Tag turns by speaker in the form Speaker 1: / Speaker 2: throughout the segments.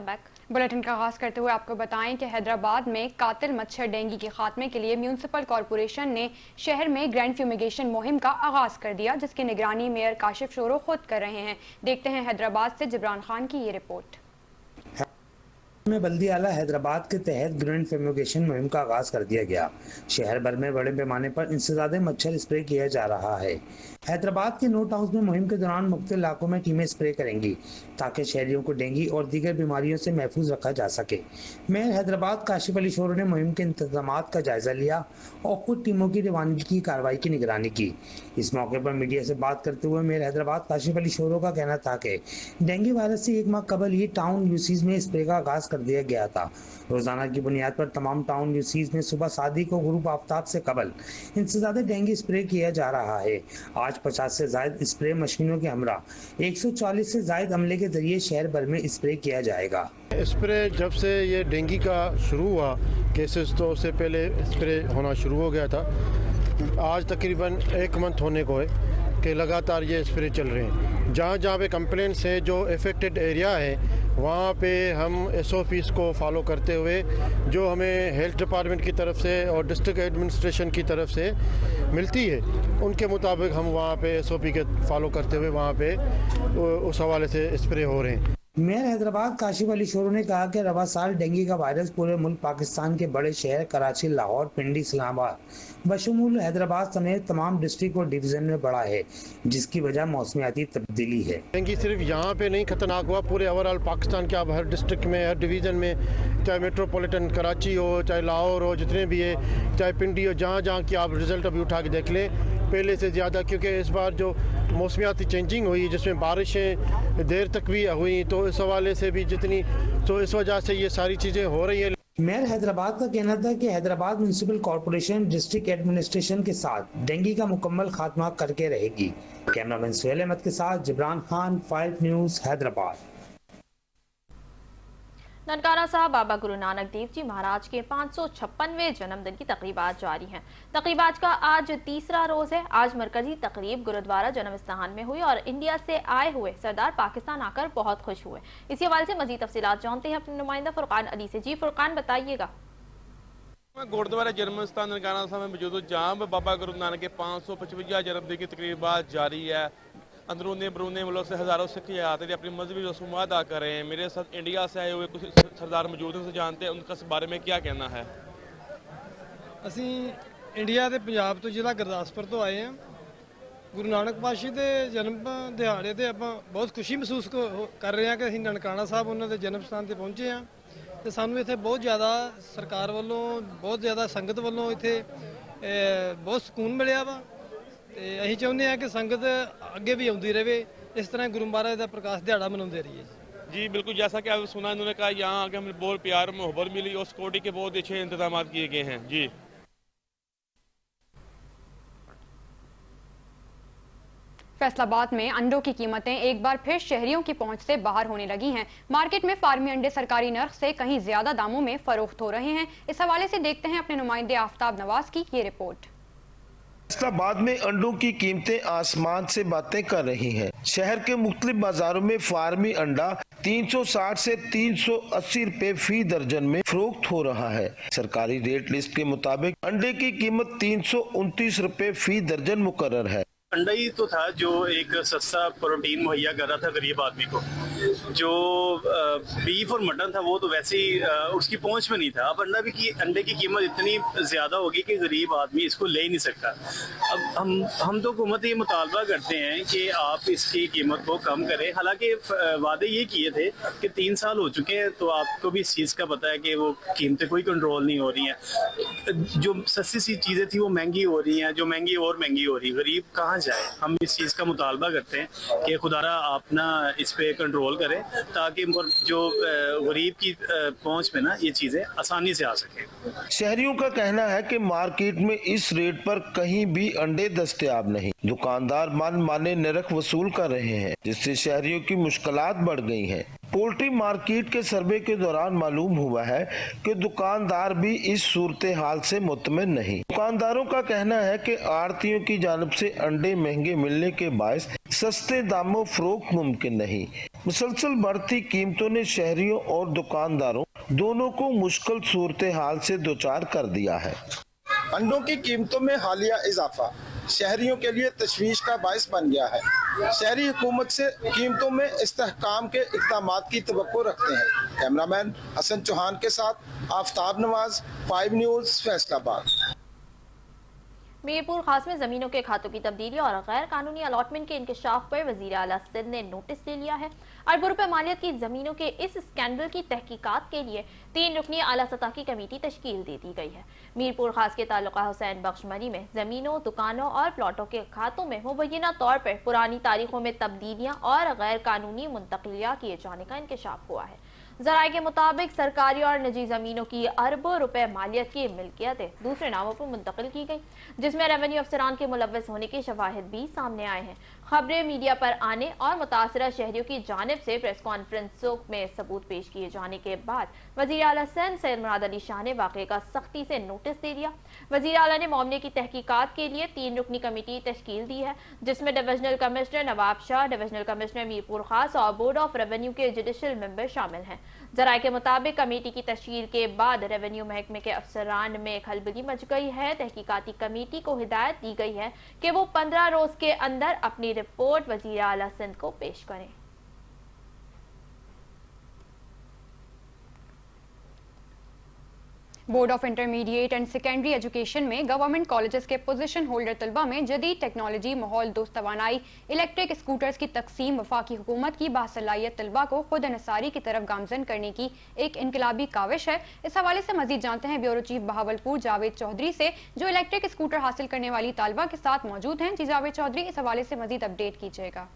Speaker 1: Welcome back.
Speaker 2: Bulletin का आगाज करते हुए आपको बताएं कि हैदराबाद में कातिल मच्छर डेंगू के खात्मे के लिए म्यूनिसिपल कॉरपोरेशन ने शहर में ग्रैंड फ्यूमिगेशन मुहिम का आगाज कर दिया, जिसकी निगरानी मेयर काशिफ शोरो खुद कर रहे हैं। देखते हैं हैदराबाद से जिब्रान खान की ये रिपोर्ट।
Speaker 3: में बल्दी आला हैदराबाद के तहत ग्रैंड फ्यूमिगेशन मुहिम का आगाज कर दिया गया। शहर भर में बड़े पैमाने पर इंसदादे मच्छर स्प्रे किया जा रहा है। हैदराबाद के नोट हाउस में मुहिम के दौरान मुख्तलिफ इलाकों में टीमें स्प्रे करेंगी ताकि शहरियों को डेंगू और दीगर बीमारियों से महफूज रखा जा सके। मेयर हैदराबाद काशिफ अली शोरो ने मुहिम के इंतजामात का जायजा लिया और खुद टीमों की रवानगी की कार्रवाई की निगरानी की। इस मौके पर मीडिया से बात करते हुए मेयर हैदराबाद काशिफ अली शोरो का कहना था कि डेंगू वायरस से एक माह कबल ही टाउन यूसीज में स्प्रे का आगाज कर दिया गया था। रोजाना की बुनियाद पर तमाम टाउन यूसीज में सुबह शादी को गुरूब आफ्ताब से कबल इंसदादे डेंगू स्प्रे किया जा रहा है। आज 50 से ज्यादा स्प्रे मशीनों के हमरा 140 से ज्यादा अमले के जरिए शहर भर में स्प्रे किया जाएगा।
Speaker 4: स्प्रे जब से ये डेंगू का शुरू हुआ केसेस, तो उससे पहले स्प्रे होना शुरू हो गया था। आज तकरीबन 1 मंथ होने को है कि लगातार ये स्प्रे चल रहे हैं। जहाँ जहाँ पे कंप्लेंट्स है, जो अफेक्टेड एरिया है, वहाँ पे हम SOPs को फॉलो करते हुए जो हमें हेल्थ डिपार्टमेंट की तरफ से और डिस्ट्रिक्ट एडमिनिस्ट्रेशन की तरफ से मिलती है, उनके मुताबिक हम वहाँ पे SOP के फॉलो करते हुए वहाँ पे उस हवाले से स्प्रे हो रहे हैं।
Speaker 3: मेयर हैदराबाद काशिफ अली शोरो ने कहा कि रवा साल डेंगू का वायरस पूरे मुल्क पाकिस्तान के बड़े शहर कराची, लाहौर, पिंडी, इस्लामाबाद बशमूल हैदराबाद समेत तमाम डिस्ट्रिक्ट और डिवीजन में बढ़ा है, जिसकी वजह मौसमियाती तब्दीली है।
Speaker 4: डेंगू सिर्फ यहाँ पे नहीं खतरनाक हुआ, पूरे ओवरऑल पाकिस्तान के अब हर डिस्ट्रिक्ट में, हर डिवीज़न में, चाहे मेट्रोपॉलिटन कराची हो, चाहे लाहौर हो, जितने भी है, चाहे पिंडी हो, जहाँ जहाँ की आप रिज़ल्ट अभी उठा के देख लें पहले से ज़्यादा, क्योंकि इस बार जो मौसमियाती चेंजिंग हुई जिसमें बारिशें देर तक भी हुई, तो इस हवाले से भी जितनी, तो इस वजह से ये सारी चीज़ें हो रही है।
Speaker 3: मेयर हैदराबाद का कहना था कि Hyderabad municipal corporation district administration के साथ डेंगू का मुकम्मल खात्मा करके रहेगी। कैमरामैन सुहेल अहमद के साथ जिब्रान खान, 5 न्यूज़, हैदराबाद।
Speaker 1: ननकाना साहब बाबा गुरु नानक देव जी महाराज के 556वें जन्मदिन की तकरीबात जारी हैं। तकरीबात का आज तीसरा रोज है। आज मरकजी तकरीब गुरुद्वारा जन्म स्थान में हुई और इंडिया से आए हुए सरदार पाकिस्तान आकर बहुत खुश हुए। इसी हवाले से मजीद तफसीलात जानते हैं अपने नुमाइंदा फुरकान अली से। जी फुरकान, बताइएगा।
Speaker 5: गुरुद्वारा जन्म स्थान ननकाना साहब में मौजूद जहाँ बाबा गुरु नानक के 555 जन्मदिन की तकरीबात जारी है। अंदरूनी बरूनी मुल्क से हज़ारों सिख आते हैं, अपनी मजहबी रसूमात अदा कर रहे हैं। मेरे साथ इंडिया से आए हुए कुछ सरदार मौजूद हैं, उनसे जानते हैं उनका इस बारे में क्या कहना है।
Speaker 6: ਅਸੀਂ ਇੰਡੀਆ ਦੇ ਪੰਜਾਬ ਤੋਂ ਜ਼ਿਲ੍ਹਾ ਗੁਰਦਾਸਪੁਰ ਤੋਂ ਆਏ ਹਾਂ। ਗੁਰੂ ਨਾਨਕ ਪਾਤਸ਼ਾਹ ਦੇ ਜਨਮ ਦਿਹਾੜੇ ਤੇ ਆਪਾਂ ਬਹੁਤ ਖੁਸ਼ੀ ਮਹਿਸੂਸ ਕਰ ਰਹੇ ਹਾਂ ਕਿ ਅਸੀਂ ਨਨਕਾਣਾ ਸਾਹਿਬ ਉਹਨਾਂ ਦੇ ਜਨਮ ਸਥਾਨ ਤੇ ਪਹੁੰਚੇ ਹਾਂ ਤੇ ਸਾਨੂੰ ਇੱਥੇ ਬਹੁਤ ਜ਼ਿਆਦਾ ਸਰਕਾਰ ਵੱਲੋਂ, ਬਹੁਤ ਜ਼ਿਆਦਾ ਸੰਗਤ ਵੱਲੋਂ ਇੱਥੇ ਬਹੁਤ ਸਕੂਨ ਮਿਲਿਆ ਵਾ ਤੇ ਅਸੀਂ ਚਾਹੁੰਦੇ ਹਾਂ ਕਿ ਸੰਗਤ ਅੱਗੇ ਵੀ ਆਉਂਦੀ ਰਹੇ, ਇਸ ਤਰ੍ਹਾਂ ਗੁਰੂ ਮਹਾਰਾਜ ਦਾ ਪ੍ਰਕਾਸ਼ ਦਿਹਾੜਾ ਮਨਾਉਂਦੇ ਰਹੀਏ।
Speaker 5: जी बिल्कुल, जैसा कि आप सुना, इन्होंने कहा यहाँ आके हमें बहुत प्यार मोहब्बत मिली और सिक्योरिटी के बहुत अच्छे इंतजाम किए गए हैं। जी
Speaker 2: फैसलाबाद में अंडों की कीमतें एक बार फिर शहरियों की पहुंच से बाहर होने लगी हैं। मार्केट में फार्मी अंडे सरकारी नर्ख से कहीं ज्यादा दामों में फरोख्त हो रहे हैं। इस हवाले से देखते हैं अपने नुमाइंदे आफ्ताब नवाज की ये रिपोर्ट।
Speaker 7: फैसलाबाद में अंडों की कीमतें आसमान से बातें कर रही हैं। शहर के मुख्तलिफ बाजारों में फार्मी अंडा 360 से 380 रुपए फी दर्जन में फरोख्त हो रहा है। सरकारी रेट लिस्ट के मुताबिक अंडे की कीमत 329 रुपए फी दर्जन मुकर्रर है।
Speaker 8: अंडा ही तो था जो एक सस्ता प्रोटीन मुहैया कर रहा था गरीब आदमी को। जो बीफ और मटन था वो तो वैसे ही उसकी पहुंच में नहीं था। अब अंडे की कीमत इतनी ज़्यादा होगी कि गरीब आदमी इसको ले ही नहीं सकता। अब हम तो हुकूमत ये मुतालबा करते हैं कि आप इसकी कीमत को कम करें। हालांकि वादे ये किए थे कि 3 साल हो चुके हैं, तो आपको भी इस चीज़ का पता है कि वो कीमतें कोई कंट्रोल नहीं हो रही हैं। जो सस्ती सी चीज़ें थी वो महंगी हो रही हैं, जो महंगी और महंगी हो रही है। गरीब कहाँ जाए? हम इस चीज़ का मुतालबा करते हैं कि खुदारा आप ना इस पे कंट्रोल करें ताकि जो गरीब की पहुंच में ना ये चीजें आसानी से आ सके।
Speaker 7: शहरियों का कहना है कि मार्केट में इस रेट पर कहीं भी अंडे दस्तयाब नहीं। दुकानदार मन माने नरक वसूल कर रहे हैं, जिससे शहरियों की मुश्किलात बढ़ गई हैं। पोल्ट्री मार्केट के सर्वे के दौरान मालूम हुआ है कि दुकानदार भी इस सूरत हाल से मुतमिन नहीं। दुकानदारों का कहना है कि आड़तियों की जानिब से अंडे महंगे मिलने के बायस सस्ते दामों फरोख्त मुमकिन नहीं। मुसलसल बढ़ती कीमतों ने शहरियों और दुकानदारों दोनों को मुश्किल सूरत हाल से दोचार कर दिया है।
Speaker 9: अंडों की कीमतों में हालिया इजाफा शहरियों के लिए तशवीश का बायस बन गया है। शहरी हुकूमत से कीमतों में इस्तेहकाम के इक़दामात की तवक्को रखते हैं। कैमरामैन हसन चौहान के साथ आफ्ताब नवाज, 5 न्यूज़, फैसलाबाद।
Speaker 1: मीरपुर खास में जमीनों के खातों की तब्दीली और गैर कानूनी अलॉटमेंट के इंकशाफ पर वजीर आला सिंध ने नोटिस ले लिया है। अरबों रुपए मालियत की जमीनों के इस स्कैंडल की तहकीकात के लिए 3 रुकनी आला सतह की कमेटी तश्कील दे दी गई है। मीरपुर खास के ताल्लुका हुसैन बख्श मरी में जमीनों, दुकानों और प्लॉटों के खातों में मुबैना तौर पर पुरानी तारीखों में तब्दीलियां और गैर कानूनी मुंतकिलियां किए जाने का इंकशाफ हुआ है। ज़राए के मुताबिक सरकारी और निजी ज़मीनों की अरबों रुपए मालियत की मिल्कियतें दूसरे नामों पर मुंतकिल की गई, जिसमें रेवेन्यू अफसरान के मुलव्वस होने के शवाहिद भी सामने आए हैं। खबरें मीडिया पर आने और मुतासरा शहरियों की जानिब से प्रेस कॉन्फ्रेंसों में सबूत पेश किए जाने के बाद वज़ीर आला सिंध सैयद मुराद अली शाह ने वाक़े का सख्ती से नोटिस दे दिया। वज़ीर आला ने मामले की तहकीकात के लिए 3 रुकनी कमेटी तश्कील दी है, जिसमें divisional commissioner Nawab Shah, divisional commissioner Mirpur खास और बोर्ड ऑफ रेवेन्यू के जुडिशल मेंबर शामिल हैं। ज़राए के मुताबिक कमेटी की तश्कील के बाद रेवेन्यू महकमे के अफसरान में खलबली मच गई है। तहकीकाती कमेटी को हिदायत दी गई है कि वो 15 रोज के अंदर अपनी रिपोर्ट वज़ीर आला सिंध को पेश करें।
Speaker 2: Board of intermediate and secondary education में गवर्नमेंट कॉलेजेस के पोजीशन होल्डर तलबा में जदीद टेक्नोलॉजी, माहौल दोस्त तवानाई, इलेक्ट्रिक स्कूटर्स की तकसीम वफाकी हुकूमत की बासलाहियत तलबा को खुद अनसारी की तरफ गामजन करने की एक इनकलाबी काविश है। इस हवाले से मजीद जानते हैं ब्यूरो चीफ बहावलपुर जावेद चौधरी से, जो इलेक्ट्रिक स्कूटर हासिल करने वाली तालबा के साथ मौजूद हैं। जी जावेद चौधरी, इस हवाले से मजीद अपडेट कीजिएगा।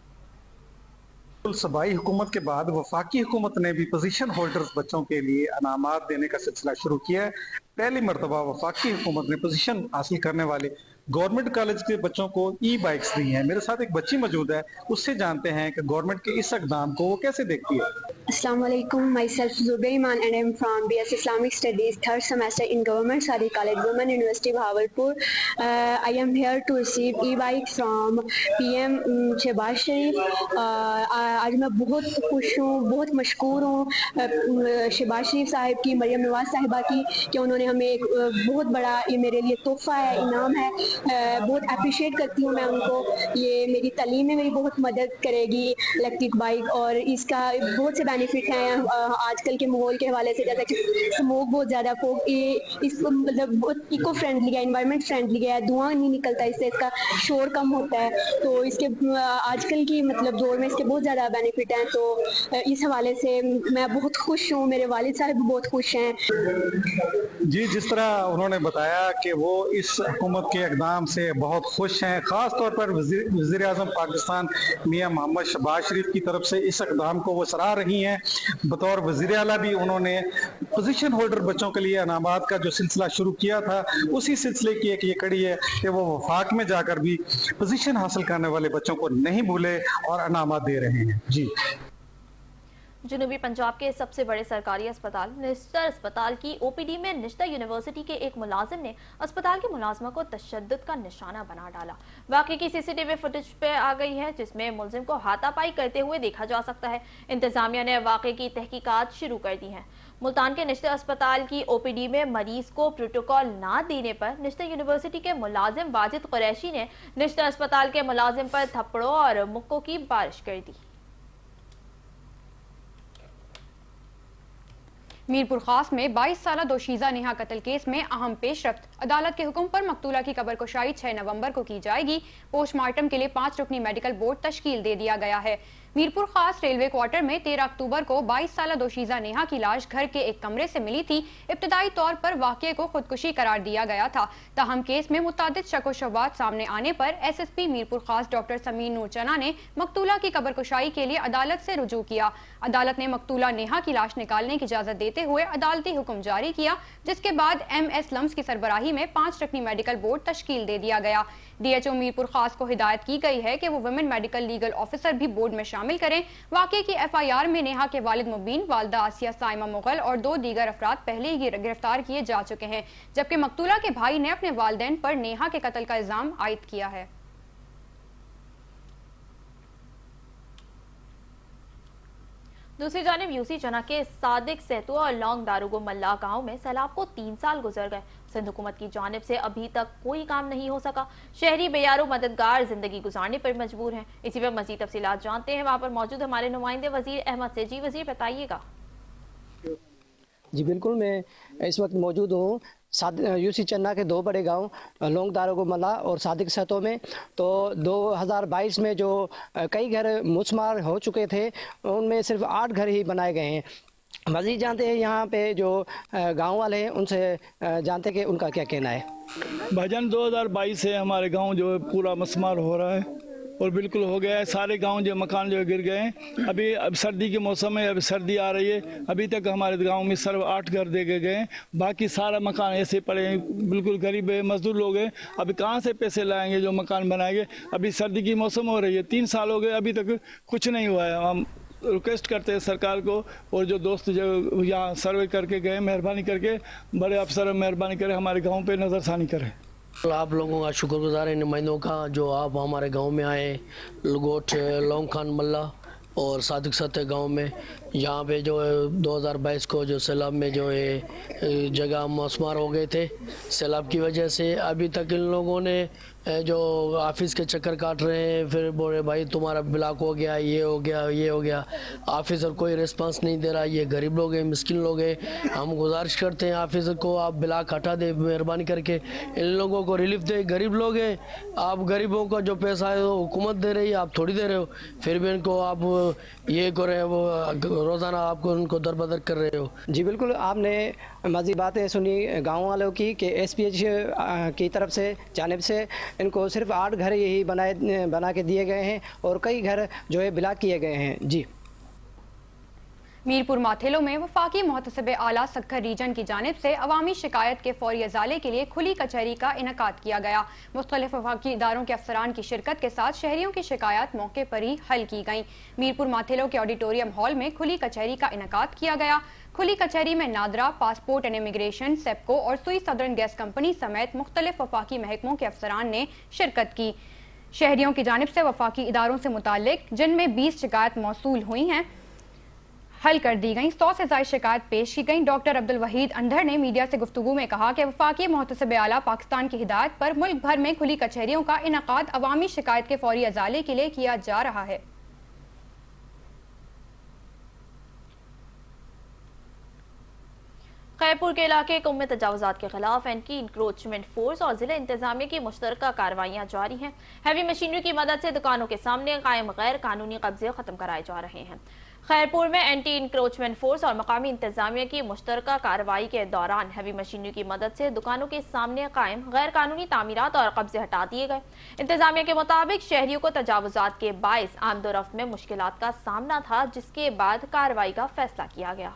Speaker 10: सूबाई हुकूमत के बाद वफाकी हुकूमत ने भी पोजीशन होल्डर्स बच्चों के लिए अनामात देने का सिलसिला शुरू किया है। पहली मरतबा वफाकी हुकूमत ने पोजीशन हासिल करने वाले गवर्नमेंट कॉलेज के बच्चों को ई बाइक्स दी हैं। मेरे साथ एक बच्ची मौजूद है, उससे जानते हैं कि गवर्नमेंट के इस इक़दाम को वो कैसे देखती है।
Speaker 11: अस्सलाम वालेकुम, my self Zubair Iman and I am from BS Islamic Studies, 3rd semester in Government Sadi College, Women University Bahawalpur. I am here to receive e-bike from PM Shahbaz Sharif. आज मैं बहुत खुश हूँ, बहुत मशकूर हूँ शहबाज शरीफ साहिब की, मरियम नवाज साहिबा की, कि उन्होंने हमें एक बहुत बड़ा ये मेरे लिए तोहफा है, इनाम है। बहुत अप्रिशिएट करती हूँ मैं उनको। ये मेरी तालीम में मेरी बहुत मदद करेगी इलेक्ट्रिक बाइक, और इसका बहुत से बेनिफिट हैं आजकल के माहौल के हवाले से। जैसे कि स्मोक बहुत ज़्यादा इसको मतलब बहुत इको फ्रेंडली है, इन्वायरमेंट फ्रेंडली है, धुआं नहीं निकलता इससे, इसका शोर कम होता है। तो इसके आजकल की मतलब दौर में इसके बहुत ज़्यादा बेनिफिट हैं। तो इस हवाले से मैं बहुत खुश हूँ, मेरे वालिद साहब भी बहुत खुश हैं।
Speaker 10: जी, जिस तरह उन्होंने बताया कि वो इस हुकूमत के इक़दाम से बहुत खुश हैं, ख़ास तौर पर वज़ीर आज़म पाकिस्तान मियां मोहम्मद शहबाज शरीफ की तरफ से इस इक़दाम को वो सराह रही हैं। बतौर वज़ीर आला भी उन्होंने पोजीशन होल्डर बच्चों के लिए अनामात का जो सिलसिला शुरू किया था, उसी सिलसिले की एक ये कड़ी है कि वो वफाक में जाकर भी पोजीशन हासिल करने वाले बच्चों को नहीं भूले और अनामात दे रहे हैं। जी,
Speaker 1: जनूबी पंजाब के सबसे बड़े सरकारी अस्पताल निश्तर अस्पताल की OPD में निश्तर यूनिवर्सिटी के एक मुलाजिम ने अस्पताल के मुलाजमा को तशद्दुद का निशाना बना डाला। वाक़े की CCTV फुटेज पे आ गई है, जिसमें मुलजिम को हाथापाई करते हुए देखा जा सकता है। इंतजामिया ने वाक़े की तहकीकात शुरू कर दी है। मुल्तान के निश्तर अस्पताल की OPD में मरीज को प्रोटोकॉल ना देने पर निश्तर यूनिवर्सिटी के मुलाजिम वाजिद कुरैशी ने निश्तर अस्पताल के मुलाजिम पर थप्पड़ों और मुक्कों की बारिश कर दी।
Speaker 2: मीरपुर खास में 22 साला दोशीज़ा नेहा कत्ल केस में अहम पेशरफ्त। अदालत के हुक्म पर मकतूला की कब्र कुशाई 6 नवंबर को की जाएगी। पोस्टमार्टम के लिए 5 रुकनी मेडिकल बोर्ड तश्कील दे दिया गया है। मीरपुर खास रेलवे क्वार्टर में 13 अक्टूबर को 22 साला दोशीज़ा नेहा की लाश घर के एक कमरे से मिली थी। इब्तदाई तौर पर वाक़ये को खुदकुशी करार दिया गया था। ताहम केस में मुतादिद शक व शुबहात सामने आने पर SSP मीरपुर खास डॉक्टर समीर नूरचना ने मकतूला की कब्र कुशाई के लिए अदालत से रुजू किया। अदालत ने मकतूला नेहा की लाश निकालने की इजाजत देते हुए अदालती हुक्म जारी किया, जिसके बाद MS लम्स की सरबराही में 5 रुकनी मेडिकल बोर्ड तश्कील दे दिया गया। DHO मीरपुर खास को हिदायत की गई है कि वो वुमेन मेडिकल लीगल ऑफिसर भी बोर्ड में शामिल करें। वाक़े की FIR में नेहा के वालिद मुबीन, वालदा आसिया साइमा मुगल और 2 दीगर अफराद पहले ही गिरफ्तार किए जा चुके हैं, जबकि मकतूला के भाई ने अपने वालिदैन पर नेहा के कत्ल का इल्जाम आयद किया है।
Speaker 1: दूसरी जानिब यूसी चना के सादिक सेतुआ और लौंग दारुगो मल्ला गांव में सैलाब को 3 साल गुजर गए। सिंध हुकूमत की जानिब से अभी तक कोई काम नहीं हो सका। शहरी बेयारो मददगार जिंदगी गुजारने पर मजबूर हैं। इसी पर मजीद तफसीलात जानते हैं, वहाँ पर मौजूद हमारे नुमाइंदे वजीर अहमद से। जी वजीर बताइएगा।
Speaker 12: जी बिल्कुल, मैं इस वक्त मौजूद हूँ यूसी चन्ना के 2 बड़े गांव लौंग दारुगो मल्ला और सादिक सेतुआ में। तो 2022 में जो कई घर मुसमार हो चुके थे, उनमें सिर्फ 8 घर ही बनाए गए हैं। मज़ीद जानते हैं यहाँ पे जो गांव वाले हैं उनसे, जानते हैं कि उनका क्या कहना है।
Speaker 13: भाईजान 2022 से हमारे गांव जो पूरा मसमार हो रहा है और बिल्कुल हो गया है। सारे गांव जो मकान जो गिर गए हैं। अभी अब सर्दी के मौसम है, अभी सर्दी आ रही है। अभी तक हमारे गांव में सिर्फ 8 घर दे गए हैं, बाकी सारा मकान ऐसे पड़े हैं। बिल्कुल गरीब है, मजदूर लोग हैं। अभी कहाँ से पैसे लाएंगे जो मकान बनाएंगे। अभी सर्दी की मौसम हो रही है, 3 साल हो गए, अभी तक कुछ नहीं हुआ है। हम रिक्वेस्ट करते हैं सरकार को और जो दोस्त जो यहाँ सर्वे करके गए, मेहरबानी करके बड़े अफसर मेहरबानी करें हमारे गाँव पर नज़रसानी करें।
Speaker 12: आप लोगों का शुक्रगुजार है, नुमाइंदों का, जो आप हमारे गांव में आए। लगोट लौंग खान मल्ला और सादिक सतह गांव में, यहाँ पे जो 2022 को जो सैलाब में जो है जगह मौसमार हो गए थे सैलाब की वजह से। अभी तक इन लोगों ने जो ऑफिस के चक्कर काट रहे हैं, फिर बोल रहे भाई तुम्हारा ब्लॉक हो गया, ये हो गया, ये हो गया। ऑफिसर कोई रिस्पांस नहीं दे रहा। ये गरीब लोग हैं, मिस्किन लोग हैं। हम गुजारिश करते हैं ऑफिसर को, आप ब्लॉक हटा दे मेहरबानी करके, इन लोगों को रिलीफ दे। गरीब लोग हैं, आप गरीबों का जो पैसा है वो हुकूमत दे रही है, आप थोड़ी दे रहे हो। फिर भी इनको आप ये कर रहे हो, वो रोज़ाना आपको उनको दरबदर कर रहे हो। जी बिल्कुल, आपने मज़ीद बातें सुनी गाँव वालों की कि SPH की तरफ से जानिब से इनको सिर्फ 8 घर यही बना के दिए गए हैं और कई घर जो है ब्लॉक किए गए हैं। जी
Speaker 2: मीरपुर माथेलो में वफाकी मुहतसिब आला सक्खर रीजन की जानिब से अवामी शिकायत के फौरी अजाले के लिए खुली कचहरी का इनकाद किया गया। मुख्तलिफ वफाकी इदारों के अफसरान की शिरकत के साथ शहरियों की शिकायत मौके पर ही हल की गई। मीरपुर माथेलो के ऑडिटोरियम हॉल में खुली कचहरी का इनकाद किया गया। खुली कचहरी में नादरा, पासपोर्ट एंड इमिग्रेशन, सेप्को और सुई सदर्न गैस कंपनी समेत मुख्तलिफ वफाकी महकमों के अफसरान ने शिरकत की। शहरियों की जानिब से वफाकी इदारों से मुतालिक जिनमें 20 शिकायत मौसूल हुई हैं हल कर दी गई। 100 से ज़ायद शिकायत पेश की गई। डॉक्टर अब्दुल वहीद अंधर ने मीडिया से गुफ्तगू में कहा कि वफाकी मुहतसिब आला पाकिस्तान की हिदायत पर मुल्क भर में खुली कचहरियों का इनकाद अवामी शिकायत के फौरी अजाले के लिए किया जा रहा है।
Speaker 1: खैरपुर के इलाके कौमी तजावुजात के खिलाफ एंटी इंक्रोचमेंट फोर्स और जिला इंतजामिया की मुश्तरका कार्रवाइयां जारी हैं। हैवी मशीनरी की मदद से दुकानों के सामने कायम गैर कानूनी कब्जे खत्म कराए जा रहे हैं। खैरपुर में एंटी इंक्रोचमेंट फोर्स और मकामी इंतजामिया की मुश्तरका कार्रवाई के दौरान हैवी मशीनरी की मदद से दुकानों के सामने कायम गैर कानूनी तामीरात और कब्जे हटा दिए गए। इंतजामिया के मुताबिक शहरियों को तजावुजात के बाइस आमदोरफ्त में मुश्किलात का सामना था, जिसके बाद कार्रवाई का फैसला किया गया।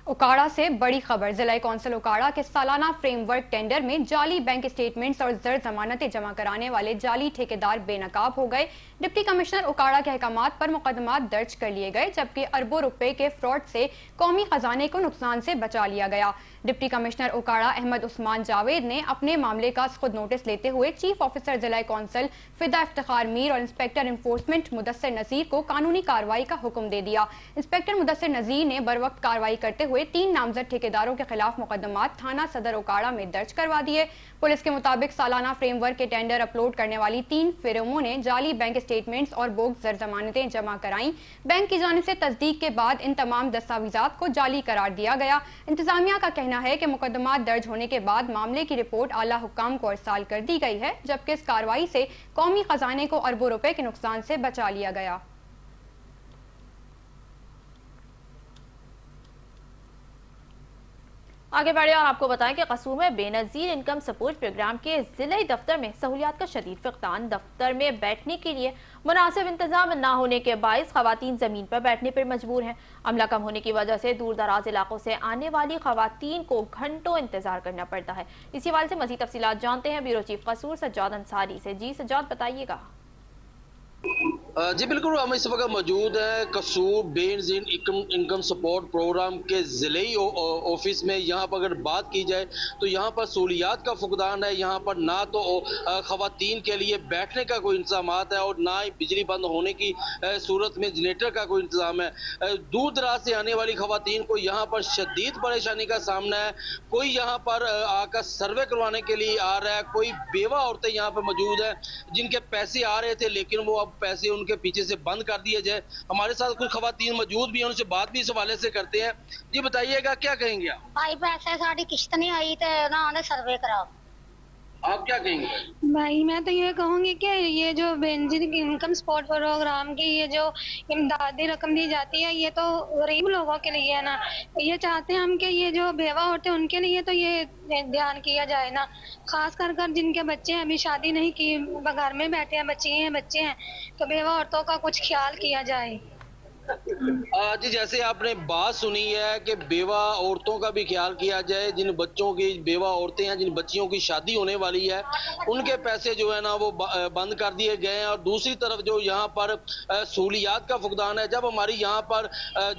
Speaker 2: उकाड़ा से बड़ी खबर। जिला कौंसिल उकाड़ा के सालाना फ्रेमवर्क टेंडर में जाली बैंक स्टेटमेंट्स और जर जमानतें जमा कराने वाले जाली ठेकेदार बेनकाब हो गए। डिप्टी कमिश्नर उकाड़ा के अहकामात पर मुकदमात दर्ज कर लिए गए, जबकि अरबों रुपए के फ्रॉड से कौमी खजाने को नुकसान से बचा लिया गया। डिप्टी कमिश्नर उकाड़ा अहमद उस्मान जावेद ने अपने मामले का खुद नोटिस लेते हुए चीफ ऑफिसर जिला कौंसिल फिदा इफ्तिखार मीर और इंस्पेक्टर इन्फोर्समेंट मुदस्सिर नजीर को कानूनी कार्रवाई का हुक्म दे दिया। इंस्पेक्टर मुदस्सिर नजीर ने बर वक्त कार्रवाई करते हुए 3 नामजद ठेकेदारों के खिलाफ मुकदमात थाना सदर उकाड़ा में दर्ज करवा दिए। पुलिस के मुताबिक सालाना फ्रेमवर्क के टेंडर अपलोड करने वाली 3 फिरमों ने जाली बैंक स्टेटमेंट्स और बोग जर जमानतें जमा कराई। बैंक की जानिब से तस्दीक के बाद इन तमाम दस्तावेजात को जाली करार दिया गया। इंतजामिया का कहना है कि मुकदमात दर्ज होने के बाद मामले की रिपोर्ट आला हुक्काम को अरसाल कर दी गई है, जबकि इस कार्रवाई से कौमी खजाने को अरबों रुपए के नुकसान से बचा लिया गया।
Speaker 1: आगे बढ़े और आपको बताएं कि कसूर में बेनजीर इनकम सपोर्ट प्रोग्राम के जिले दफ्तर में सहूलियात का शदीद फक़दान। दफ्तर में बैठने के लिए मुनासिब इंतजाम न होने के बायस खवातीन जमीन पर बैठने पर मजबूर हैं। अमला कम होने की वजह से दूर दराज इलाकों से आने वाली खवातीन को घंटों इंतजार करना पड़ता है। इसी हवाले से मजीद तफसीलात जानते हैं ब्यूरो चीफ कसूर सज्जाद अंसारी से। जी सज्जाद, बताइएगा।
Speaker 12: جی بالکل، ہم اس وقت موجود ہیں قصور بینظیر انکم سپورٹ پروگرام کے ضلعی آفس میں۔ یہاں پر اگر بات کی جائے تو یہاں پر سہولیات کا فقدان ہے۔ یہاں پر نہ تو خواتین کے لیے بیٹھنے کا کوئی انتظامات ہے اور نہ ہی بجلی بند ہونے کی صورت میں جنریٹر کا کوئی انتظام ہے۔ دور دراز سے آنے والی خواتین کو یہاں پر شدید پریشانی کا سامنا ہے۔ کوئی یہاں پر آ کر سروے کروانے کے لیے آ رہا ہے، کوئی بیوہ عورتیں یہاں پر موجود ہیں جن کے پیسے آ رہے تھے لیکن وہ اب پیسے ان کے پیچھے سے بند کر دیے جائے۔ ہمارے ساتھ کچھ خواتین موجود بھی ہیں، ان سے بات بھی اس حوالے سے کرتے ہیں۔ جی بتائیے گا کیا کہیں گے آپ؟
Speaker 14: بھائی پیسے ساری قسط نہیں آئی تو نہ آنے سروے کراؤ۔
Speaker 12: آپ کیا کہیں گے؟
Speaker 14: بھائی میں تو یہ کہوں گی کہ یہ جو بینظیر انکم سپورٹ پروگرام کی یہ جو امدادی رقم دی جاتی ہے یہ تو غریب لوگوں کے لیے ہے نا۔ یہ چاہتے ہیں ہم کہ یہ جو بیوہ عورتیں ان کے لیے تو یہ دھیان کیا جائے نا، خاص کر جن کے بچے ابھی شادی نہیں کی، گھر میں بیٹھے ہیں بچے ہیں تو بیوہ عورتوں کا کچھ خیال کیا جائے۔
Speaker 12: جی جیسے آپ نے بات سنی ہے کہ بیوہ عورتوں کا بھی خیال کیا جائے، جن بچوں کی بیوہ عورتیں ہیں، جن بچیوں کی شادی ہونے والی ہے ان کے پیسے جو ہے نا وہ بند کر دیے گئے ہیں۔ اور دوسری طرف جو یہاں پر سہولیات کا فقدان ہے، جب ہماری یہاں پر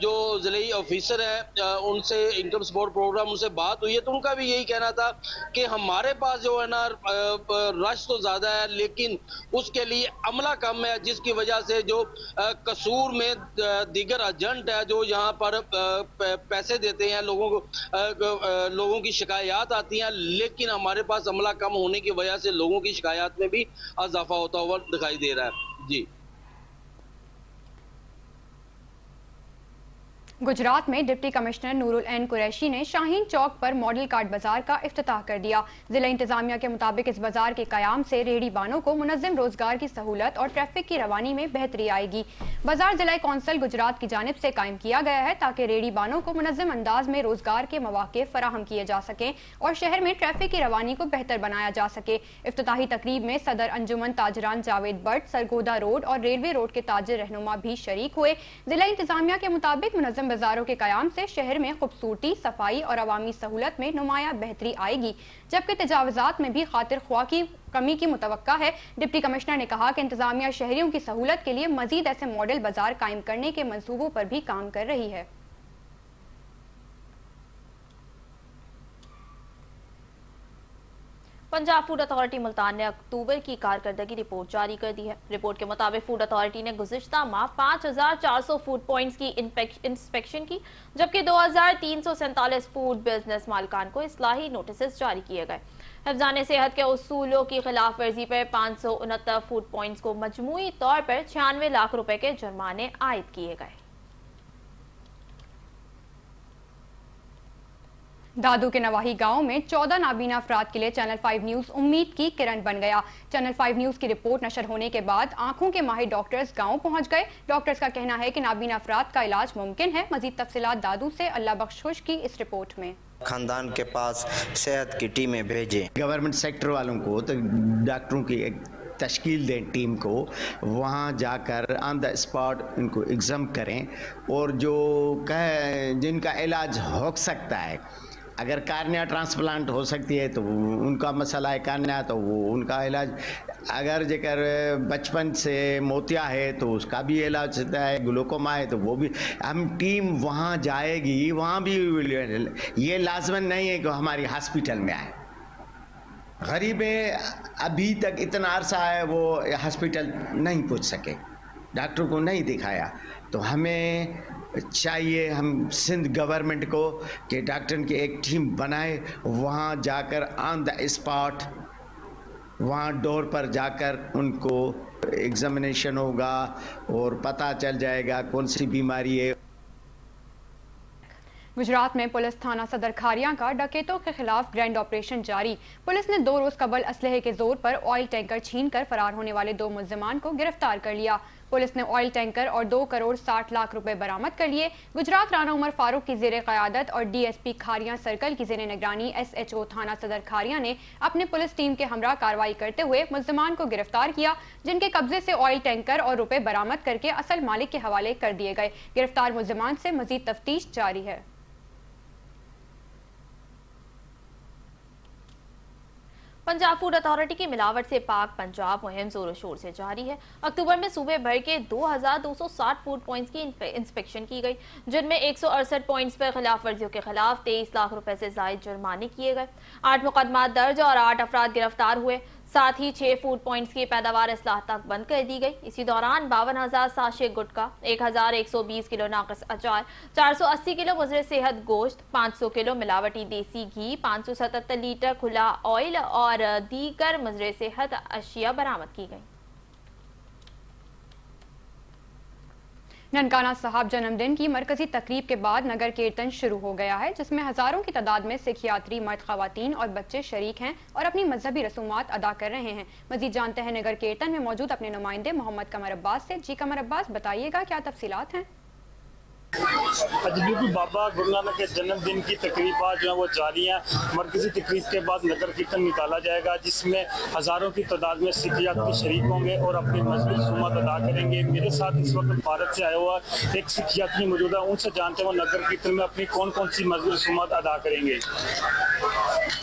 Speaker 12: جو ضلعی آفیسر ہیں ان سے انکم سپورٹ پروگرام ان سے بات ہوئی ہے تو ان کا بھی یہی کہنا تھا کہ ہمارے پاس جو ہے نا رش تو زیادہ ہے لیکن اس کے لیے عملہ کم ہے، جس کی وجہ سے جو قصور میں دیگر ایجنٹ ہے جو یہاں پر پیسے دیتے ہیں لوگوں کو، لوگوں کی شکایات آتی ہیں لیکن ہمارے پاس عملہ کم ہونے کی وجہ سے لوگوں کی شکایات میں بھی اضافہ ہوتا ہوا دکھائی دے رہا ہے۔ جی
Speaker 2: گجرات میں ڈپٹی کمشنر نور العین قریشی نے شاہین چوک پر ماڈل کارڈ بازار کا افتتاح کر دیا۔ ضلع انتظامیہ کے مطابق اس بازار کے قیام سے ریڑھی بانوں کو منظم روزگار کی سہولت اور ٹریفک کی روانی میں بہتری آئے گی۔ بازار ضلع کونسل گجرات کی جانب سے قائم کیا گیا ہے تاکہ ریڑھی بانوں کو منظم انداز میں روزگار کے مواقع فراہم کیے جا سکیں اور شہر میں ٹریفک کی روانی کو بہتر بنایا جا سکے۔ افتتاحی تقریب میں صدر انجمن تاجران جاوید بٹ، سرگودا روڈ اور ریلوے روڈ کے تاجر رہنما بھی شریک ہوئے۔ ضلع انتظامیہ کے مطابق منظم بازاروں کے قیام سے شہر میں خوبصورتی، صفائی اور عوامی سہولت میں نمایاں بہتری آئے گی جبکہ تجاوزات میں بھی خاطر خواہ کی کمی کی متوقع ہے۔ ڈپٹی کمشنر نے کہا کہ انتظامیہ شہریوں کی سہولت کے لیے مزید ایسے ماڈل بازار قائم کرنے کے منصوبوں پر بھی کام کر رہی ہے۔
Speaker 1: پنجاب فوڈ اتھارٹی ملتان نے اکتوبر کی کارکردگی رپورٹ جاری کر دی ہے۔ رپورٹ کے مطابق فوڈ اتھارٹی نے گزشتہ ماہ 5400 فوڈ پوائنٹس کی انسپیکشن کی جبکہ 2347 فوڈ بزنس مالکان کو اصلاحی نوٹسز جاری کیے گئے۔ حفظان صحت کے اصولوں کی خلاف ورزی پر 569 فوڈ پوائنٹس کو مجموعی طور پر 96 لاکھ روپے کے جرمانے عائد کیے گئے۔
Speaker 2: دادو کے نواحی گاؤں میں 14 نابینا افراد کے لیے چینل 5 نیوز امید کی کرن بن گیا۔ چینل 5 نیوز کی رپورٹ نشر ہونے کے بعد آنکھوں کے ماہر ڈاکٹرز گاؤں پہنچ گئے۔ ڈاکٹرز کا کہنا ہے کہ نابینا افراد کا علاج ممکن ہے۔ مزید تفصیلات دادو سے اللہ بخش خوش کی اس رپورٹ میں۔
Speaker 15: خاندان کے پاس صحت کی ٹیمیں بھیجیں،
Speaker 16: گورنمنٹ سیکٹر والوں کو تو ڈاکٹروں کی ایک تشکیل دیں ٹیم کو، وہاں جا کر آن دا اسپاٹ ان کو ایگزام کریں اور جو جن کا علاج ہو سکتا ہے، اگر کارنیا ٹرانسپلانٹ ہو سکتی ہے تو ان کا مسئلہ ہے کارنیا تو وہ ان کا علاج، اگر جکر بچپن سے موتیا ہے تو اس کا بھی علاج ہوتا ہے، گلوکوما ہے تو وہ بھی، ہم ٹیم وہاں جائے گی، وہاں بھی یہ لازمن نہیں ہے کہ ہماری ہاسپٹل میں آئے۔ غریبیں ابھی تک اتنا عرصہ ہے وہ ہاسپٹل نہیں پہنچ سکے، ڈاکٹر کو نہیں دکھایا، تو ہمیں چاہیے ہم سندھ گورنمنٹ کو کہ ڈاکٹر کی ایک ٹیم بنائے، وہاں جا کر آن دا اسپاٹ، وہاں ڈور پر جا کر ان کو ایگزامینیشن ہوگا اور پتہ چل جائے گا کون سی بیماری ہے۔
Speaker 2: گجرات میں پولیس تھانہ صدر کھاریاں کا ڈکیتوں کے خلاف گرینڈ آپریشن جاری۔ پولیس نے 2 روز قبل اسلحے کے زور پر آئل ٹینکر چھین کر فرار ہونے والے 2 ملزمان کو گرفتار کر لیا۔ پولیس نے آئل ٹینکر اور 2 کروڑ 60 لاکھ روپے برآمد کر لیے۔ گجرات رانا عمر فاروق کی زیر قیادت اور D S P Kharian circle کی زیر نگرانی ایس ایچ او تھانہ صدر کھاریاں نے اپنے پولیس ٹیم کے ہمراہ کارروائی کرتے ہوئے ملزمان کو گرفتار کیا، جن کے قبضے سے آئل ٹینکر اور روپے برآمد کر کے اصل مالک کے حوالے کر دیے گئے۔ گرفتار ملزمان سے مزید تفتیش جاری ہے۔
Speaker 1: पंजाब फूड अथॉरिटी की मिलावट से पाक पंजाब मुहिम जोरों शोर से जारी है। अक्टूबर में सूबे भर के 2260 फूड पॉइंट्स की इंस्पेक्शन की गई, जिनमें 168 पॉइंट्स पर खिलाफ वर्जियों के खिलाफ 23 लाख रुपए से जायद जुर्माने किए गए। 8 मुकदमात दर्ज और 8 अफराद गिरफ्तार हुए। साथ ही 6 फूड पॉइंट्स की पैदावार इस्लाह तक बंद कर दी गई। इसी दौरान 52,000 साशे गुटखा, 1,120 किलो नाकिस अचार, 480 किलो मुजरे सेहत गोश्त, 500 किलो मिलावटी देसी घी, 577 लीटर खुला ऑयल और दीगर मुजरे सेहत अशिया बरामद की गई।
Speaker 2: ननकाना साहब जन्मदिन की मरकजी तकरीब के बाद नगर कीर्तन शुरू हो गया है, जिसमें हजारों की तादाद में सिख यात्री, मर्द, खवातीन और बच्चे शरीक हैं और अपनी मजहबी रसूमात अदा कर रहे हैं। मजीद जानते हैं नगर कीर्तन में मौजूद अपने नुमाइंदे मोहम्मद कमर अब्बास से। जी कमर अब्बास, बताइएगा क्या तफसीलात हैं?
Speaker 17: आज बिल्कुल बाबा गुरु नानक के जन्मदिन की तकरीबात जो है वो जारी हैं। मरकजी तकरीब के बाद नगर कीर्तन निकाला जाएगा, जिसमें हज़ारों की तादाद में सिख यात्री शरीक होंगे और अपनी मजहबी रसूमात अदा करेंगे। मेरे साथ इस वक्त भारत से आया हुआ एक सिख यात्री मौजूद है, उनसे जानते हैं वो नगर कीर्तन में अपनी कौन कौन सी मजहबी रसूमात अदा करेंगे।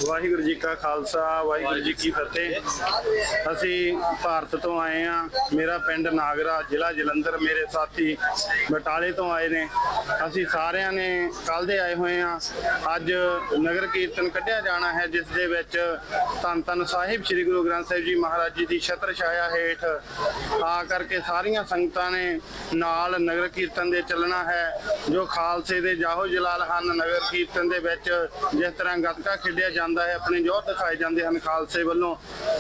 Speaker 8: ਵਾਹਿਗੁਰੂ ਜੀ ਕਾ ਖਾਲਸਾ ਵਾਹਿਗੁਰੂ ਜੀ ਕੀ ਫਤਿਹ। ਅਸੀਂ ਭਾਰਤ ਤੋਂ ਆਏ ਹਾਂ। ਮੇਰਾ ਪਿੰਡ ਨਾਗਰਾ, ਜ਼ਿਲ੍ਹਾ ਜਲੰਧਰ। ਮੇਰੇ ਸਾਥੀ ਬਟਾਲੇ ਤੋਂ ਆਏ ਨੇ। ਅਸੀਂ ਸਾਰਿਆਂ ਨੇ ਕੱਲ੍ਹ ਦੇ ਆਏ ਹੋਏ ਹਾਂ। ਅੱਜ ਨਗਰ ਕੀਰਤਨ ਕੱਢਿਆ ਜਾਣਾ ਹੈ, ਜਿਸ ਦੇ ਵਿੱਚ ਧੰਨ ਧੰਨ ਸਾਹਿਬ ਸ੍ਰੀ ਗੁਰੂ ਗ੍ਰੰਥ ਸਾਹਿਬ ਜੀ ਮਹਾਰਾਜ ਜੀ ਦੀ ਛਤਰ ਛਾਇਆ ਹੇਠ ਆ ਕਰਕੇ ਸਾਰੀਆਂ ਸੰਗਤਾਂ ਨੇ ਨਾਲ ਨਗਰ ਕੀਰਤਨ ਦੇ ਚੱਲਣਾ ਹੈ। ਜੋ ਖਾਲਸੇ ਦੇ ਜਾਹੋ ਜਲਾਲ ਹਨ, ਨਗਰ ਕੀਰਤਨ ਦੇ ਵਿੱਚ ਜਿਸ ਤਰ੍ਹਾਂ ਗੱਤਕਾ ਖੇਡਿਆ ਜਾਂਦਾ ਹੈ, ਆਪਣੇ ਜੋਹਰ ਦਿਖਾਏ ਜਾਂਦੇ ਹਨ ਖਾਲਸੇ ਵੱਲੋਂ,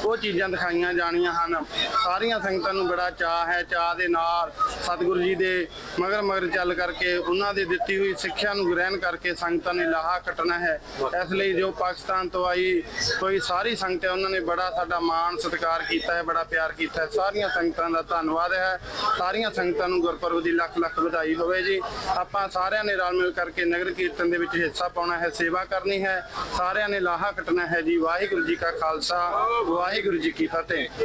Speaker 8: ਉਹ ਚੀਜ਼ਾਂ ਦਿਖਾਈਆਂ ਜਾਣੀਆਂ ਹਨ। ਸਾਰੀਆਂ ਸੰਗਤਾਂ ਨੂੰ ਬੜਾ ਚਾਅ ਹੈ। ਚਾਅ ਦੇ ਨਾਲ ਸਤਿਗੁਰੂ ਜੀ ਦੇ ਮਗਰ ਮਗਰ ਚੱਲ ਕਰਕੇ ਉਹਨਾਂ ਦੀ ਦਿੱਤੀ ਹੋਈ ਸਿੱਖਿਆ ਨੂੰ ਗ੍ਰਹਿਣ ਕਰਕੇ ਸੰਗਤਾਂ ਨੇ ਲਾਹਾ ਕੱਟਣਾ ਹੈ। ਇਸ ਲਈ ਜੋ ਪਾਕਿਸਤਾਨ ਤੋਂ ਆਈ ਕੋਈ ਸਾਰੀ ਸੰਗਤ ਹੈ, ਉਹਨਾਂ ਨੇ ਬੜਾ ਸਾਡਾ ਮਾਣ ਸਤਿਕਾਰ ਕੀਤਾ ਹੈ, ਬੜਾ ਪਿਆਰ ਕੀਤਾ ਹੈ। ਸਾਰੀਆਂ ਸੰਗਤਾਂ ਦਾ ਧੰਨਵਾਦ ਹੈ। ਸਾਰੀਆਂ ਸੰਗਤਾਂ ਨੂੰ ਗੁਰਪੁਰਬ ਦੀ ਲੱਖ ਲੱਖ ਵਧਾਈ ਹੋਵੇ ਜੀ। ਆਪਾਂ ਸਾਰਿਆਂ ਨੇ ਰਲ ਮਿਲ ਕਰਕੇ ਨਗਰ ਕੀਰਤਨ ਦੇ ਵਿੱਚ ਹਿੱਸਾ ਪਾਉਣਾ ਹੈ, ਸੇਵਾ ਕਰਨੀ ਹੈ, ਸਾਰਿਆਂ ने लाहा कटना है जी। वाहिगुरु जी का खालसा, वाहिगुरु जी की फतेह।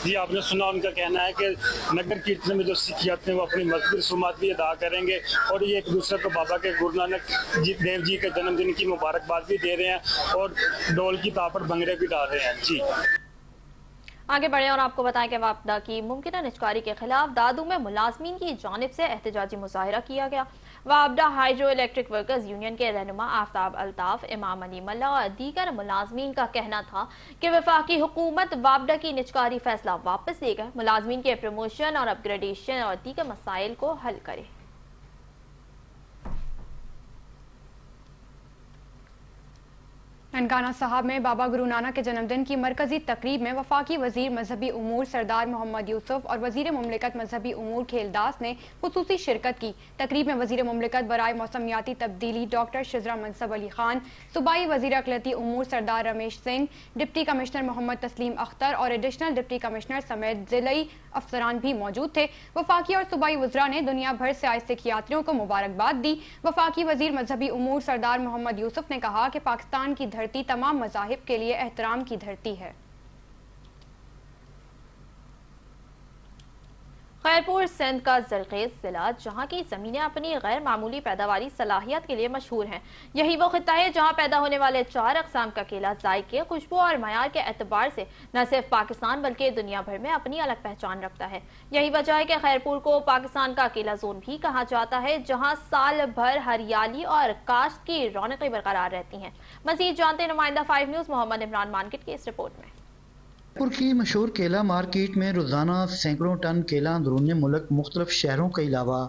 Speaker 17: जी, आपने सुना उनका कहना है कि नगर कीर्तन में जो सिख यात्री हैं वो अपनी मजहबी रसूमात भी अदा करेंगे और ये एक दूसरे को बाबा के गुरु नानक देव जी के जन्मदिन की मुबारकबाद भी दे रहे हैं और ढोल की ताप पर भंगड़े भी डाल रहे हैं। जी
Speaker 1: आगे बढ़े और आपको बताएं कि वापदा की मुमकिन निजकारी के खिलाफ दादू में मुलाजमीन की जानिब से एहतजाजी मुजाहिरा किया गया। वापदा हाइड्रो इलेक्ट्रिक वर्कर्स यूनियन के रहनुमा आफ्ताब अल्ताफ, इमाम अली मल्ला और दीगर मुलाजमीन का कहना था कि वफाकी हुकूमत वापदा की निजकारी फैसला वापस लेकर मुलाजमीन के प्रमोशन और अपग्रेडेशन और दीगर मसाइल को हल करे।
Speaker 2: ननकाना साहब में बाबा गुरु नानक के जन्मदिन की मरकजी तकरीब में वफाकी वजीर मजहबी उमूर सरदार मोहम्मद यूसुफ और वजीर मुमलिकत मजहबी उमूर खेलदास ने खुसूसी शिरकत की। तकरीब में वजीर मुमलिकत बराए मौसमियाती तब्दीली डॉक्टर शिजरा मनसब अली खान, सूबाई वजीर अकलियती उमूर सरदार रमेश सिंह, डिप्टी कमिश्नर मोहम्मद तस्लीम अख्तर और एडिशनल डिप्टी कमिश्नर समेत जिलाई अफसरान भी मौजूद थे। वफाकी और सूबाई वज़रा ने दुनिया भर से आए सिख यात्रियों को मुबारकबाद दी। वफाकी वजीर मजहबी उमूर सरदार मोहम्मद यूसुफ ने कहा कि पाकिस्तान की धरती तमाम मज़ाहिब के लिए एहतराम की धरती है।
Speaker 1: खैरपुर सिंध का जरखेज जिला, जहाँ की ज़मीनें अपनी गैर मामूली पैदावारी सलाहियत के लिए मशहूर हैं। यही वो खिता है जहाँ पैदा होने वाले 4 अक़साम का केला जायके, खुशबू और मयार के एतबार से न सिर्फ पाकिस्तान बल्कि दुनिया भर में अपनी अलग पहचान रखता है। यही वजह है कि खैरपुर को पाकिस्तान का केला जोन भी कहा जाता है, जहाँ साल भर हरियाली और काश्त की रौनकें बरकरार रहती हैं। मज़ीद जानते नुमाइंदा 5 न्यूज़ मोहम्मद इमरान मार्केट की इस रिपोर्ट में।
Speaker 18: खैरपुर की मशहूर केला मार्केट में रोज़ाना सैकड़ों टन केला अंदरून मुल्क मुख्तलिफ शहरों के अलावा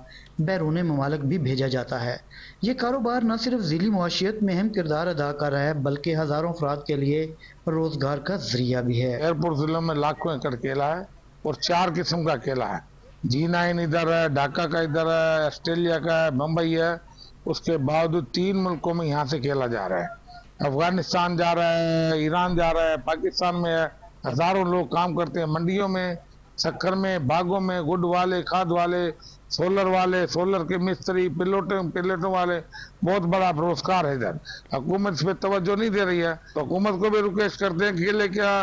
Speaker 18: बैरून ममालिक भी भेजा जाता है। ये कारोबार न सिर्फ ज़िली मुआशियत में अहम किरदार अदा कर रहा है बल्कि हज़ारों अफराद के लिए रोज़गार का जरिया भी है।
Speaker 19: खैरपुर ज़िले में लाखों एकड़ केला है और 4 किस्म का केला है। G9 इधर है, ढाका का इधर है, ऑस्ट्रेलिया का है, बम्बई है। उसके बावजूद 3 मुल्कों में यहाँ से केला जा रहा है। अफगानिस्तान जा रहा है, ईरान जा रहा है, पाकिस्तान में है। हजारों लोग काम करते हैं मंडियों में, शक्कर में, बागों में, गुड वाले, खाद वाले, सोलर के मिस्त्री, पिलोटों वाले, बहुत बड़ा रोजगार है इधर। हुकूमत इस पे तवज्जो नहीं दे रही है, तो हुकूमत को भी रिक्वेस्ट करते हैं केले क्या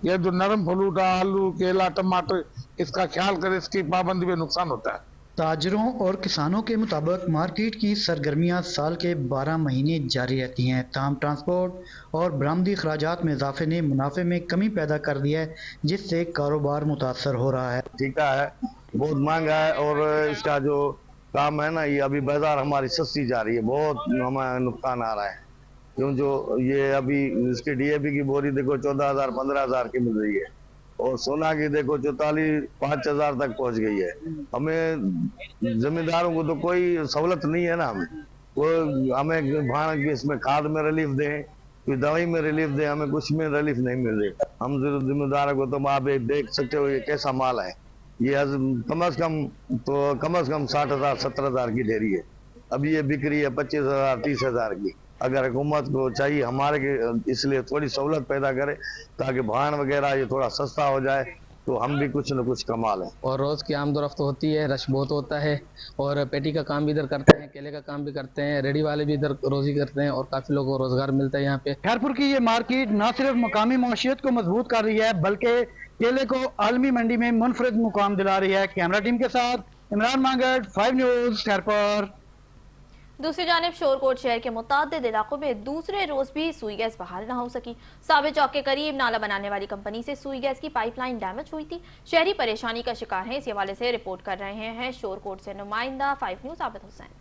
Speaker 19: ये जो नरम फलूटा, आलू, केला, टमाटर, इसका ख्याल करे, इसकी पाबंदी में नुकसान होता है।
Speaker 18: ताजरों और किसानों के मुताबिक मार्केट की सरगर्मियां साल के 12 महीने जारी रहती हैं। ताहम ट्रांसपोर्ट और बरामदी अखराजात में इजाफे ने मुनाफे में कमी पैदा कर दिया है, जिससे कारोबार मुतासर हो रहा है।
Speaker 19: टीका है बहुत महंगा है और इसका जो काम है ना, ये अभी बाजार हमारी सस्ती जा रही है, बहुत हमें नुकसान आ रहा है। क्यों जो ये अभी इसकी DAP की बोरी देखो 14,000 15,000 की मिल रही है और सोना की देखो 44-5,000 तक पहुंच गई है। हमें जमींदारों को तो कोई सहूलत नहीं है ना, हमें भाड़ की इसमें खाद में रिलीफ दें, कोई दवाई में रिलीफ दें, हमें कुछ में रिलीफ नहीं मिल रही। हम जिम्मेदारों को तो आप देख सकते हो ये कैसा माल है। ये कम से कम 60,000 70,000 की ढेरी है, अभी ये बिक रही है 25,000 30,000 की। अगर हुकूमत को चाहिए हमारे के इसलिए थोड़ी सहूलत पैदा करे ताकि भाड़ वगैरह ये थोड़ा सस्ता हो जाए तो हम भी कुछ न कुछ कमा लें।
Speaker 20: और रोज़ की आमदोरफ्त होती है, रश बहुत होता है और पेटी का काम भी इधर करते हैं, केले का काम भी करते हैं, रेडी वाले भी इधर रोजी करते हैं और काफ़ी लोगों को रोज़गार मिलता है यहाँ पे।
Speaker 18: खैरपुर की ये मार्केट न सिर्फ मकामी मौशियत को मजबूत कर रही है बल्कि केले को आलमी मंडी में मुनफरद मुकाम दिला रही है। कैमरा टीम के साथ इमरान मांगड़, 5 न्यूज़, खैरपुर।
Speaker 1: दूसरी जानिब शोरकोट शहर के मुताद्दिद इलाकों में दूसरे रोज भी सुई गैस बहाल न हो सकी। साबित चौक के करीब नाला बनाने वाली कंपनी से सुई गैस की पाइपलाइन डैमेज हुई थी। शहरी परेशानी का शिकार हैं, इस हवाले से रिपोर्ट कर रहे हैं शोरकोट से नुमाइंदा 5 न्यूज़ आबिद हुसैन।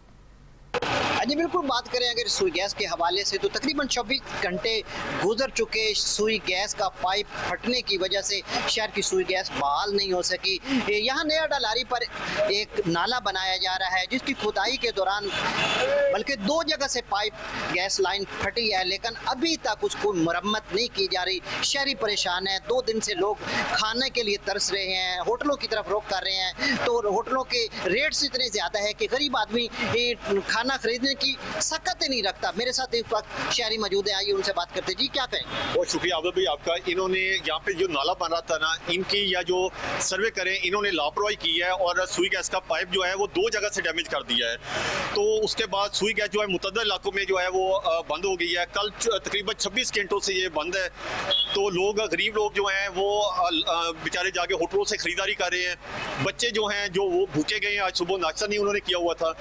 Speaker 21: जी बिल्कुल, बात करें अगर सुई गैस के हवाले से तो तकरीबन 24 घंटे गुजर चुके। सुई गैस का पाइप फटने की वजह से शहर की सुई गैस बहाल नहीं हो सकी। यहाँ नया डलारी पर एक नाला बनाया जा रहा है जिसकी खुदाई के दौरान बल्कि 2 जगह से पाइप गैस लाइन फटी है, लेकिन अभी तक उसको मरम्मत नहीं की जा रही। शहरी परेशान है, 2 दिन से लोग खाने के लिए तरस रहे हैं, होटलों की तरफ रुख कर रहे हैं। तो होटलों के रेट्स इतने ज़्यादा है कि गरीब आदमी खाना खरीदने की सकत ही नहीं रखता। मेरे साथ इस वक्त शहरी मौजूद है, आइए उनसे बात करते। जी क्या कहें?
Speaker 22: बहुत शुक्रिया आबिद भाई आपका। इन्होंने यहाँ पे जो नाला बन रहा था ना, इनकी या जो सर्वे करें इन्होंने लापरवाही की है और सुई गैस का पाइप जो है वो 2 जगह से डैमेज कर दिया है। तो उसके बाद सुई गैस जो है मुतअद्दिद इलाकों में जो है वो बंद हो गई है। कल तकरीबन 26 घंटों से ये बंद है। तो लोग गरीब लोग जो हैं वो बेचारे जाके होटलों से खरीदारी कर रहे हैं। बच्चे जो हैं जो वो भूखे गए हैं, आज सुबह नाश्ता नहीं उन्होंने किया हुआ था।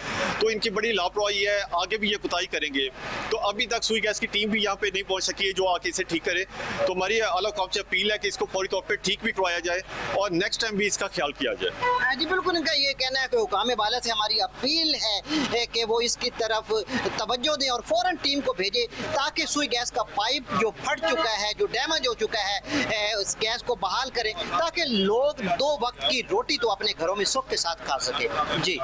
Speaker 22: तो इनकी बड़ी लापरवाही है, आगे भी ये कुताही करेंगे। तो अभी तक सुई गैस की टीम भी यहाँ पे नहीं पहुँच सकी है जो आके इसे ठीक करे। तो हमारी आला कौम से अपील है कि इसको फौरी तौर पे ठीक भी करवाया जाए और नेक्स्ट टाइम भी इसका ख्याल किया जाए।
Speaker 21: जी बिल्कुल, इनका ये कहना है कि हुकाम बाला से हमारी अपील है कि वो इसकी तरफ तवज्जो दें और फौरन टीम को भेजे ताकि सुई गैस का पाइप जो फट चुका है, जो डैमेज हो चुका है, उस गैस को बहाल करें ताकि लोग 2 वक्त की रोटी तो अपने घरों में सुख के साथ खा सके। जी।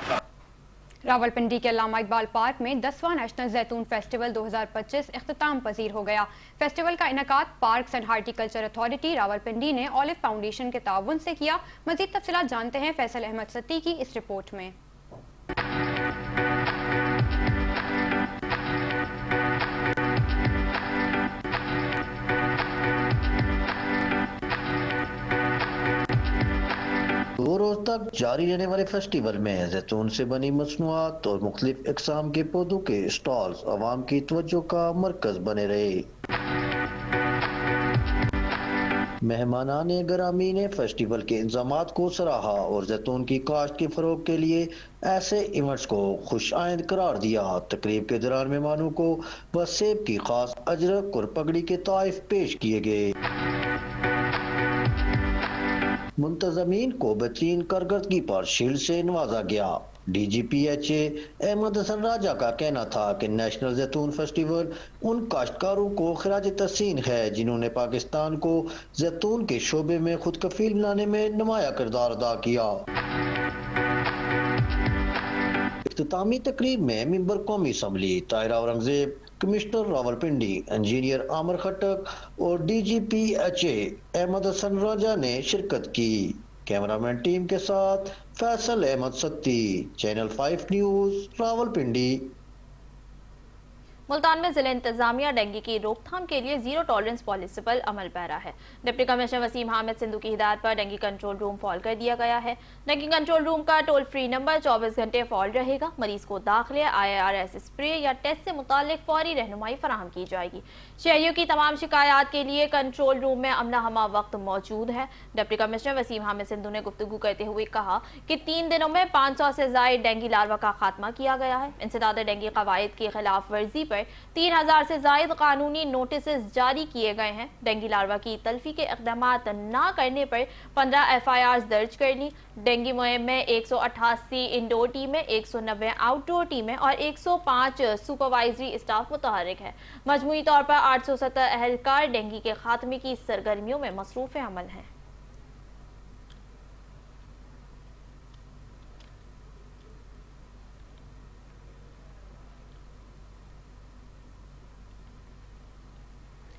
Speaker 2: रावलपिंडी के अल्लामा इकबाल पार्क में 10वां नेशनल जैतून फेस्टिवल 2025 इख्तिताम पजीर हो गया। फेस्टिवल का इनेकाद parks and horticulture authority Rawalpindi ने ऑलिव फाउंडेशन के ताउन से किया। मजीद तफसीलात जानते हैं फैसल अहमद सत्ती की इस रिपोर्ट में।
Speaker 23: दो रोज तक जारी रहने वाले फेस्टिवल में जैतून से बनी मसनूआत और मुख्तलिफ इकसाम के पौधों के स्टॉल्स अवाम की तवज्जो का मरकज बने रहे। मेहमानाने गरामी ने फेस्टिवल के इंतजामात को सराहा और जैतून की काश्त के फरोग के लिए ऐसे इवेंट्स को खुश आइंद करार दिया। तकरीब के दौरान मेहमानों को व सेब की खास अजरक और पगड़ी के ताइफ पेश किए गए। मुंतजमीन को बेहतरीन कारकर्दगी पर शील्ड से नवाजा गया। DGPHA अहमद हसन राजा का कहना था कि नेशनल जैतून फेस्टिवल उन काश्तकारों को खिराज तहसीन है जिन्होंने पाकिस्तान को जैतून के शोबे में खुद कफील बनाने में नुमाया किरदार अदा किया। इख्तितामी तकरीब में मेंबर कौमी assembly Tahira Aurangzeb, commissioner Rawalpindi engineer Aamir Khattak और DGPHA अहमद हसन राजा ने शिरकत की। कैमरामैन टीम के साथ फैसल अहमद सत्ती, चैनल 5 न्यूज़, रावलपिंडी।
Speaker 1: मुल्तान में जिला इंतजामिया डेंगू की रोकथाम के लिए जीरो टॉलरेंस पॉलिसी पर अमल पैरा है। डिप्टी कमिश्नर वसीम हामिद सिंधु की हिदायत पर डेंगू कंट्रोल रूम फॉल कर दिया गया है। डेंगू कंट्रोल रूम का टोल फ्री नंबर 24 घंटे फॉल रहेगा। मरीज को दाखिले, IRS स्प्रे या टेस्ट से मुतालिक फौरी रहनुमाई फराहम की जाएगी। शहरियों की तमाम शिकायत के लिए कंट्रोल रूम में अमना हमा वक्त मौजूद है। डिप्टी कमिश्नर वसीम हामिद सिंधु ने गुफ्तगू करते हुए कहा कि 3 दिनों में 500 से ज्यादा डेंगू लार्वा का खात्मा किया गया है। इंसदाद डेंगू कवायद की खिलाफ वर्जी पर 3000 से ज्यादा कानूनी नोटिस जारी किए गए हैं। डेंगू लार्वा की तल्फी के इक़दामात न करने पर 15 FIRs दर्ज कर ली। डेंगू मुहिम में 188 इंडोर टीमें, 190 आउटडोर टीमें और 105 सुपरवाइजरी स्टाफ मुतहर्रिक है। मजमूई तौर पर 870 अहलकार डेंगू के खात्मे की सरगर्मियों में मसरूफ़ अमल हैं।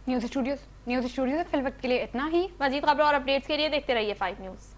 Speaker 2: न्यूज़ स्टूडियो से फिल वक्त के लिए इतना ही।
Speaker 1: मजीद खबरों और अपडेट्स के लिए देखते रहिए 5 न्यूज़।